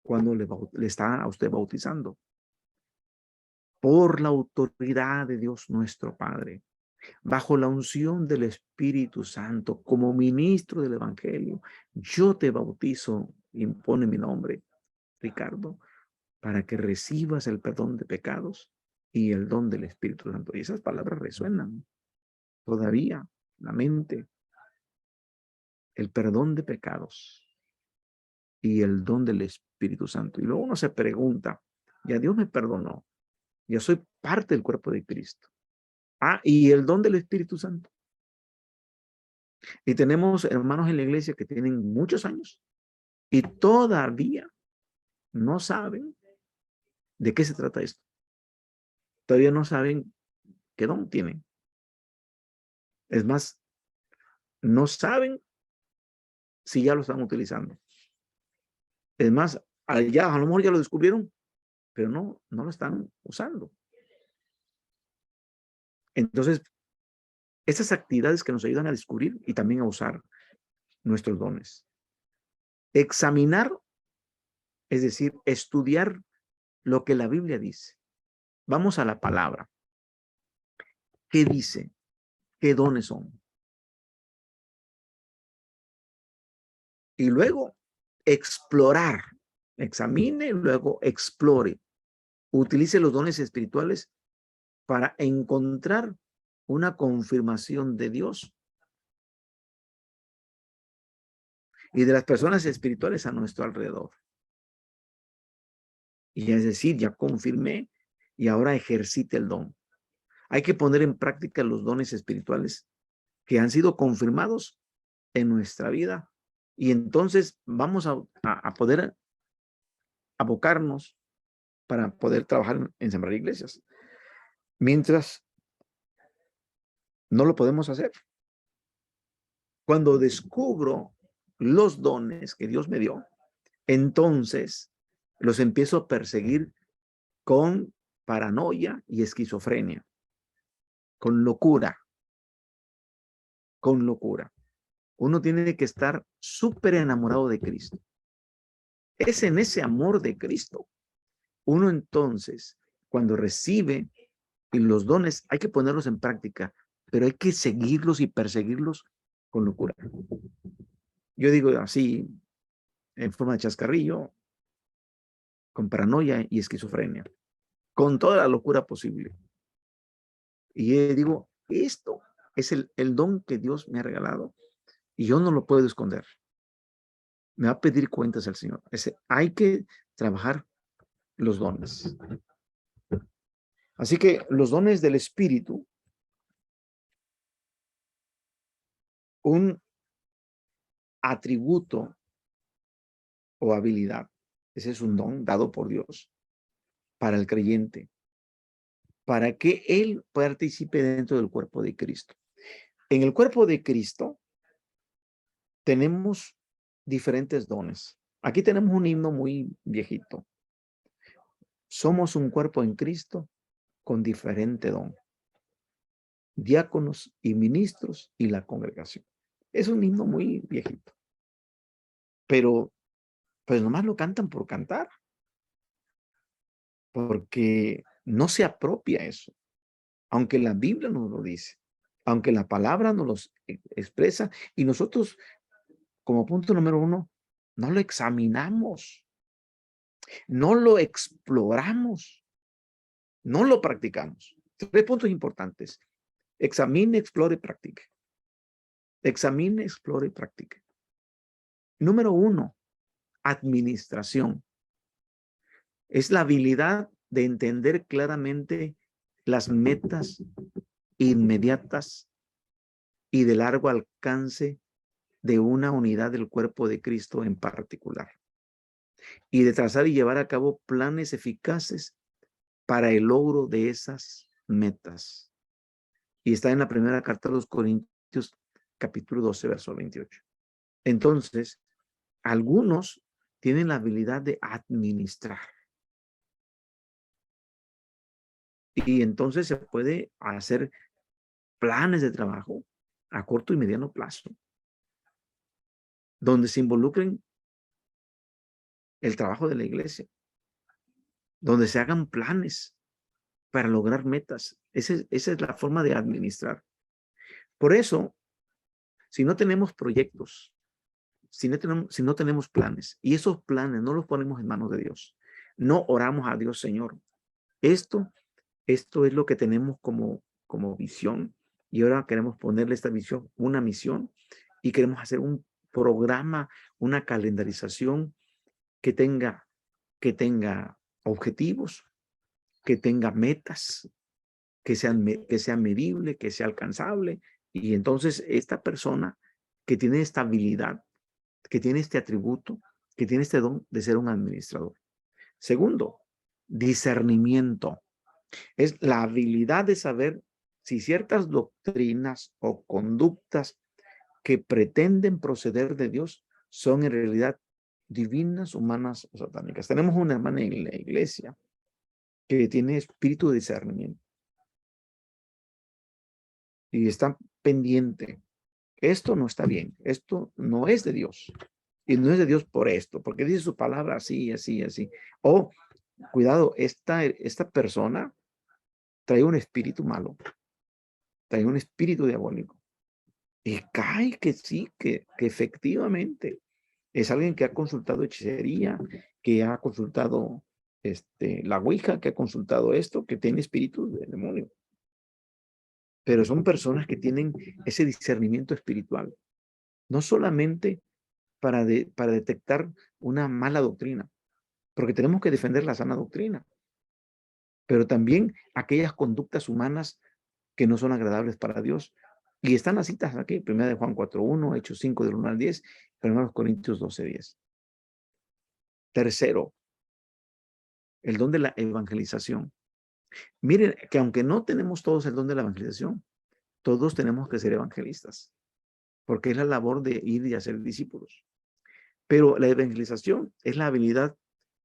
cuando le está a usted bautizando, por la autoridad de Dios nuestro Padre, bajo la unción del Espíritu Santo, como ministro del Evangelio, yo te bautizo, impone mi nombre, Ricardo, para que recibas el perdón de pecados y el don del Espíritu Santo. Y esas palabras resuenan todavía en la mente. El perdón de pecados y el don del Espíritu Santo. Y luego uno se pregunta, ya Dios me perdonó, ya soy parte del cuerpo de Cristo. Ah, y el don del Espíritu Santo. Y tenemos hermanos en la iglesia que tienen muchos años y todavía no saben de qué se trata esto. Todavía no saben qué don tienen. Es más, no saben si ya lo están utilizando. Es más, allá a lo mejor ya lo descubrieron, pero no lo están usando. Entonces, esas actividades que nos ayudan a descubrir y también a usar nuestros dones. Examinar, es decir, estudiar lo que la Biblia dice. Vamos a la palabra. ¿Qué dice? ¿Qué dones son? Y luego explorar. Examine, luego explore. Utilice los dones espirituales para encontrar una confirmación de Dios y de las personas espirituales a nuestro alrededor. Y es decir, ya confirmé y ahora ejercite el don. Hay que poner en práctica los dones espirituales que han sido confirmados en nuestra vida. Y entonces vamos a poder abocarnos para poder trabajar en sembrar iglesias. Mientras no lo podemos hacer. Cuando descubro los dones que Dios me dio, entonces los empiezo a perseguir con paranoia y esquizofrenia, con locura, con locura. Uno tiene que estar súper enamorado de Cristo. Es en ese amor de Cristo. Uno entonces, cuando recibe los dones, hay que ponerlos en práctica, pero hay que seguirlos y perseguirlos con locura. Yo digo así, en forma de chascarrillo, con paranoia y esquizofrenia, con toda la locura posible. Y digo, esto es el don que Dios me ha regalado y yo no lo puedo esconder. Me va a pedir cuentas al Señor. Hay que trabajar los dones. Así que los dones del Espíritu, un atributo o habilidad, ese es un don dado por Dios para el creyente, para que él participe dentro del cuerpo de Cristo. En el cuerpo de Cristo tenemos diferentes dones. Aquí tenemos un himno muy viejito. Somos un cuerpo en Cristo con diferente don. Diáconos y ministros y la congregación. Es un himno muy viejito. Pero pues nomás lo cantan por cantar. Porque no se apropia eso. Aunque la Biblia nos lo dice. Aunque la palabra nos lo expresa. Y nosotros, como punto número 1, no lo examinamos. No lo exploramos. No lo practicamos. 3 puntos importantes. Examine, explore, practique. Examine, explore y practique. Número 1, administración. Es la habilidad de entender claramente las metas inmediatas y de largo alcance de una unidad del cuerpo de Cristo en particular. Y de trazar y llevar a cabo planes eficaces para el logro de esas metas. Y está en la primera carta de los Corintios, capítulo 12, verso 28. Entonces, algunos tienen la habilidad de administrar. Y entonces se puede hacer planes de trabajo a corto y mediano plazo, donde se involucren el trabajo de la iglesia, donde se hagan planes para lograr metas. Esa es la forma de administrar. Por eso, si no tenemos proyectos, si no tenemos planes, y esos planes no los ponemos en manos de Dios, no oramos a Dios, Señor, esto es lo que tenemos como visión, y ahora queremos ponerle esta visión, una misión, y queremos hacer un programa, una calendarización que tenga objetivos, que tenga metas, que sea medible, que sea alcanzable. Y entonces esta persona que tiene esta habilidad, que tiene este atributo, que tiene este don de ser un administrador. Segundo, discernimiento. Es la habilidad de saber si ciertas doctrinas o conductas que pretenden proceder de Dios son en realidad divinas, humanas o satánicas. Tenemos una hermana en la iglesia que tiene espíritu de discernimiento y está pendiente. Esto no está bien, esto no es de Dios. Y no es de Dios por esto, porque dice su palabra así, así, así. O, cuidado, esta persona trae un espíritu malo, trae un espíritu diabólico. Y cae que sí, que efectivamente es alguien que ha consultado hechicería, que ha consultado la ouija, que ha consultado esto, que tiene espíritu de demonio. Pero son personas que tienen ese discernimiento espiritual, no solamente para detectar una mala doctrina, porque tenemos que defender la sana doctrina, pero también aquellas conductas humanas que no son agradables para Dios. Y están las citas aquí, 1 de Juan 4:1, Hechos 5 del 1 al 10, 1 Corintios 12:10. Tercero, el don de la evangelización. Miren que aunque no tenemos todos el don de la evangelización, todos tenemos que ser evangelistas, porque es la labor de ir y hacer discípulos. Pero la evangelización es la habilidad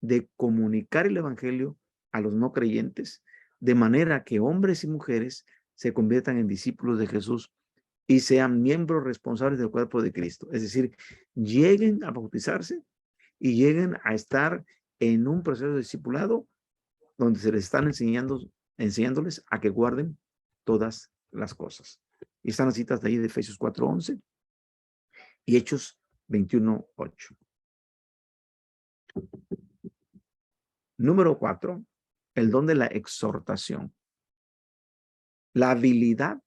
de comunicar el evangelio a los no creyentes, de manera que hombres y mujeres se conviertan en discípulos de Jesús y sean miembros responsables del cuerpo de Cristo. Es decir, lleguen a bautizarse y lleguen a estar en un proceso de discipulado donde se les están enseñándoles a que guarden todas las cosas. Y están las citas de ahí de Efesios 4:11 y Hechos 21:8. Número 4, el don de la exhortación. La habilidad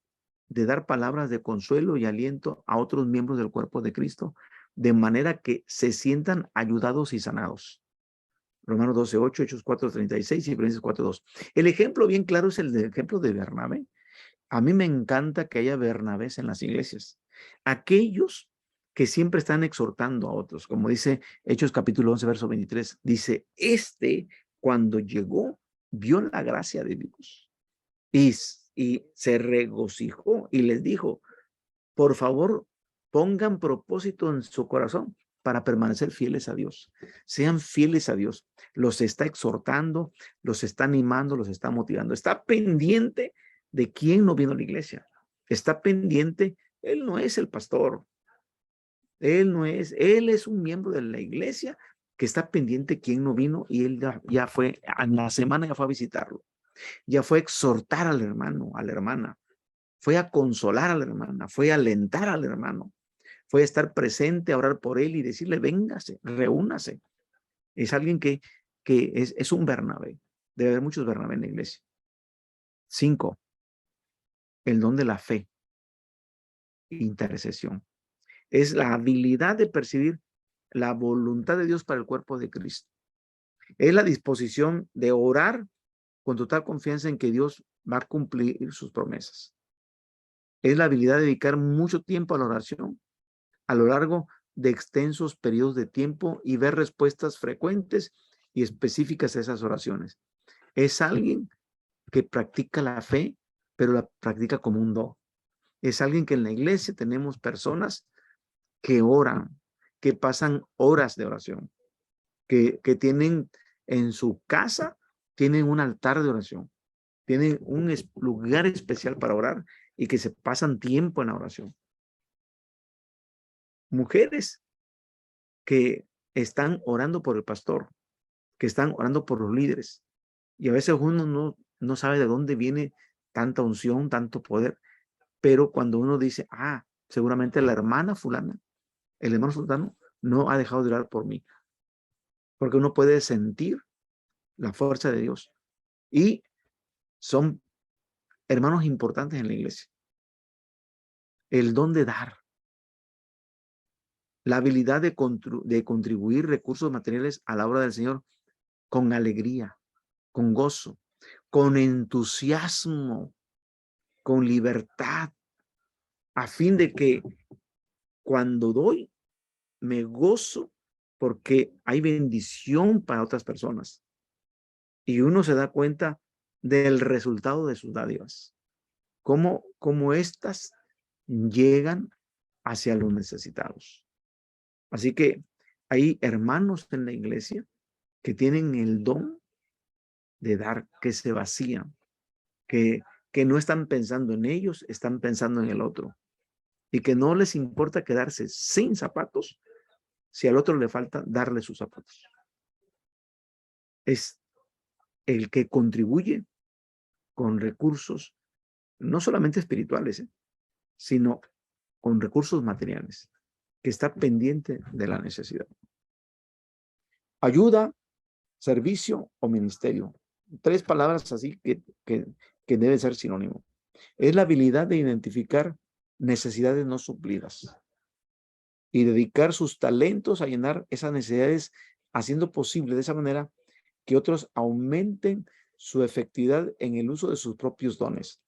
de dar palabras de consuelo y aliento a otros miembros del cuerpo de Cristo, de manera que se sientan ayudados y sanados. Romanos 12:8, Hechos 4:36 y Filipenses 4:2. El ejemplo bien claro es el ejemplo de Bernabé. A mí me encanta que haya Bernabés en las iglesias. Aquellos que siempre están exhortando a otros, como dice Hechos capítulo 11, verso 23, dice, cuando llegó, vio la gracia de Dios y se regocijó y les dijo, por favor, pongan propósito en su corazón para permanecer fieles a Dios. Sean fieles a Dios. Los está exhortando, los está animando, los está motivando. Está pendiente de quién no vino a la iglesia. Está pendiente, él no es el pastor. Él es un miembro de la iglesia que está pendiente quién no vino y él ya fue, en la semana ya fue a visitarlo. Ya fue a exhortar al hermano, a la hermana. Fue a consolar a la hermana, fue a alentar al hermano, fue a estar presente, a orar por él y decirle, véngase, reúnase. Es alguien que es un Bernabé. Debe haber muchos Bernabé en la iglesia. 5, el don de la fe, intercesión. Es la habilidad de percibir la voluntad de Dios para el cuerpo de Cristo. Es la disposición de orar con total confianza en que Dios va a cumplir sus promesas. Es la habilidad de dedicar mucho tiempo a la oración a lo largo de extensos periodos de tiempo y ver respuestas frecuentes y específicas a esas oraciones. Es alguien que practica la fe, pero la practica como un don. Es alguien que en la iglesia tenemos personas que oran, que pasan horas de oración, que tienen en su casa, tienen un altar de oración, tienen un lugar especial para orar y que se pasan tiempo en la oración. Mujeres que están orando por el pastor, que están orando por los líderes. Y a veces uno no sabe de dónde viene tanta unción, tanto poder, pero cuando uno dice, seguramente la hermana fulana, el hermano sultano, no ha dejado de orar por mí, porque uno puede sentir la fuerza de Dios. Y son hermanos importantes en la iglesia. El don de dar, la habilidad de contribuir recursos materiales a la obra del Señor con alegría, con gozo, con entusiasmo, con libertad, a fin de que cuando doy, me gozo porque hay bendición para otras personas. Y uno se da cuenta del resultado de sus dádivas. Cómo éstas llegan hacia los necesitados. Así que hay hermanos en la iglesia que tienen el don de dar, que se vacían, que no están pensando en ellos, están pensando en el otro. Y que no les importa quedarse sin zapatos si al otro le falta darle sus zapatos. Es el que contribuye con recursos, no solamente espirituales, sino con recursos materiales, que está pendiente de la necesidad. Ayuda, servicio o ministerio. 3 palabras así que debe ser sinónimo. Es la habilidad de identificar necesidades no suplidas y dedicar sus talentos a llenar esas necesidades, haciendo posible de esa manera que otros aumenten su efectividad en el uso de sus propios dones.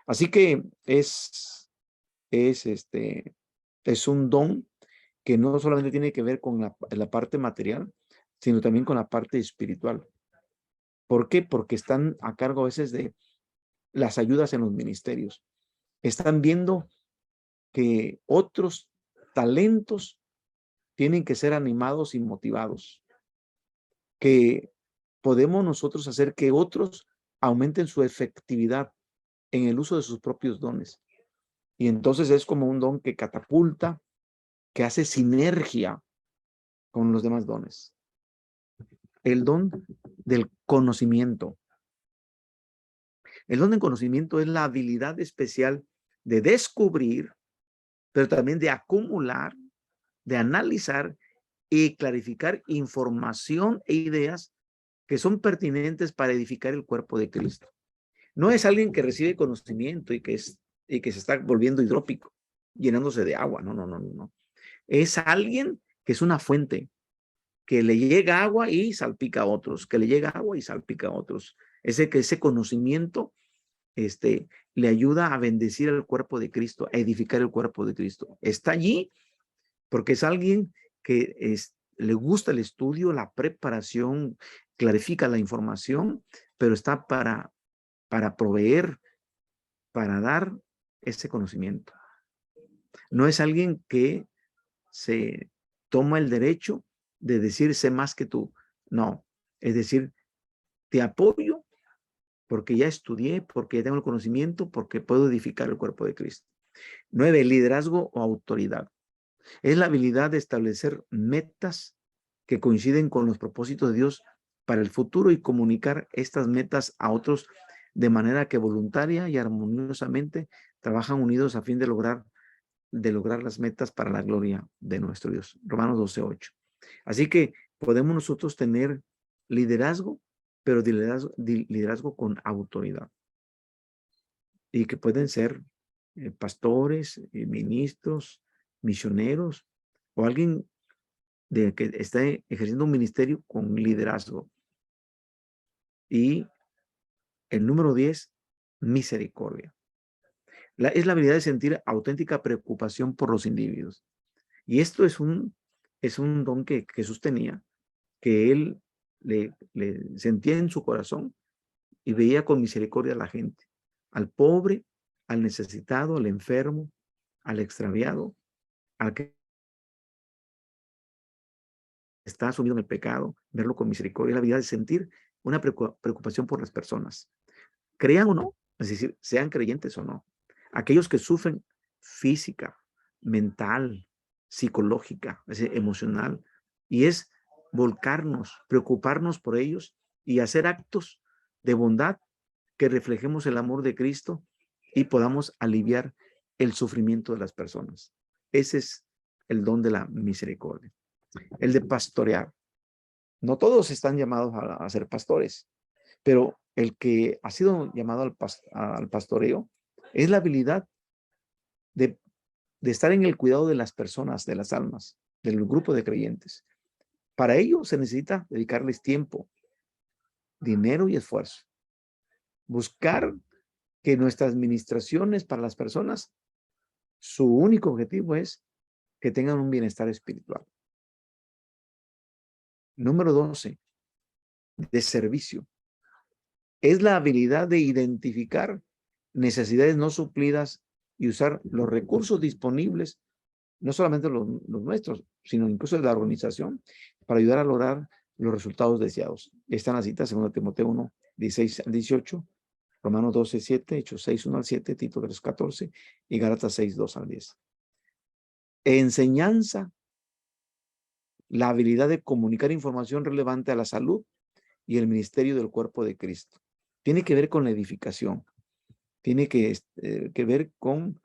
Así que es un don que no solamente tiene que ver con la parte material, sino también con la parte espiritual. ¿Por qué? Porque están a cargo a veces de las ayudas en los ministerios. Están viendo que otros talentos tienen que ser animados y motivados, que podemos nosotros hacer que otros aumenten su efectividad en el uso de sus propios dones. Y entonces es como un don que catapulta, que hace sinergia con los demás dones. El don del conocimiento. El don del conocimiento es la habilidad especial de descubrir, pero también de acumular, de analizar y clarificar información e ideas que son pertinentes para edificar el cuerpo de Cristo. No es alguien que recibe conocimiento y que se está volviendo hidrópico, llenándose de agua. No. Es alguien que es una fuente, que le llega agua y salpica a otros, que le llega agua y salpica a otros. Ese conocimiento le ayuda a bendecir el cuerpo de Cristo, a edificar el cuerpo de Cristo. Está allí porque es alguien que le gusta el estudio, la preparación, clarifica la información, pero está para proveer, para dar ese conocimiento. No es alguien que se toma el derecho de decir sé más que tú. No, es decir, te apoyo porque ya estudié, porque ya tengo el conocimiento, porque puedo edificar el cuerpo de Cristo. 9, liderazgo o autoridad. Es la habilidad de establecer metas que coinciden con los propósitos de Dios para el futuro y comunicar estas metas a otros de manera que voluntaria y armoniosamente trabajan unidos a fin de lograr las metas para la gloria de nuestro Dios. Romanos 12:8. Así que podemos nosotros tener liderazgo, pero liderazgo con autoridad. Y que pueden ser pastores, ministros, misioneros o alguien que está ejerciendo un ministerio con liderazgo. Y el número 10, misericordia. Es la habilidad de sentir auténtica preocupación por los individuos. Y esto es un don que Jesús tenía, que él le sentía en su corazón y veía con misericordia a la gente, al pobre, al necesitado, al enfermo, al extraviado, al que está sumido en el pecado, verlo con misericordia, la habilidad de sentir una preocupación por las personas. Crean o no, es decir, sean creyentes o no. Aquellos que sufren física, mental, psicológica, emocional, y es volcarnos, preocuparnos por ellos y hacer actos de bondad que reflejemos el amor de Cristo y podamos aliviar el sufrimiento de las personas. Ese es el don de la misericordia. El de pastorear. No todos están llamados a ser pastores, pero el que ha sido llamado al pastoreo es la habilidad de estar en el cuidado de las personas, de las almas, del grupo de creyentes. Para ello se necesita dedicarles tiempo, dinero y esfuerzo. Buscar que nuestras ministraciones para las personas, su único objetivo es que tengan un bienestar espiritual. Número 12, de servicio. Es la habilidad de identificar necesidades no suplidas y usar los recursos disponibles, no solamente los nuestros, sino incluso de la organización, para ayudar a lograr los resultados deseados. Está en la cita, 2 Timoteo 1, 16 al 18, Romanos 12, 7, Hechos 6, 1 al 7, Tito 3, 14 y Gálatas 6, 2 al 10. Enseñanza, la habilidad de comunicar información relevante a la salud y el ministerio del cuerpo de Cristo. Tiene que ver con la edificación, tiene que ver con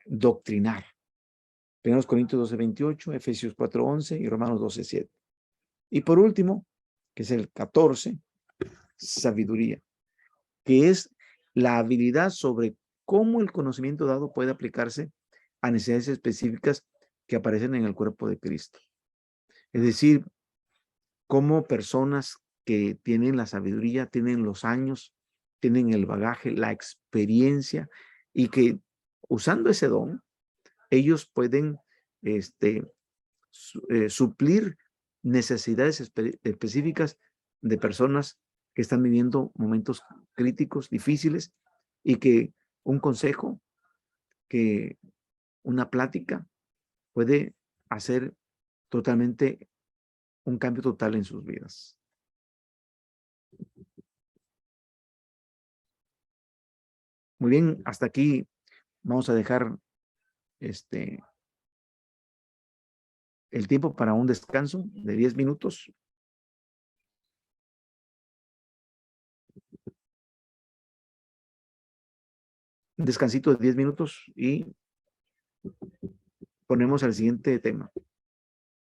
doctrinar. 1 Corintios 12, 28, Efesios 4, 11 y Romanos 12, 7. Y por último, que es el 14, sabiduría, que es la habilidad sobre cómo el conocimiento dado puede aplicarse a necesidades específicas que aparecen en el cuerpo de Cristo. Es decir, cómo personas que tienen la sabiduría, tienen los años, tienen el bagaje, la experiencia, y que usando ese don, ellos pueden suplir necesidades específicas de personas que están viviendo momentos críticos, difíciles, y que un consejo, que una plática puede hacer totalmente un cambio total en sus vidas. Muy bien, hasta aquí vamos a dejar el tiempo para un descanso de 10 minutos. Un descansito de 10 minutos y ponemos el siguiente tema.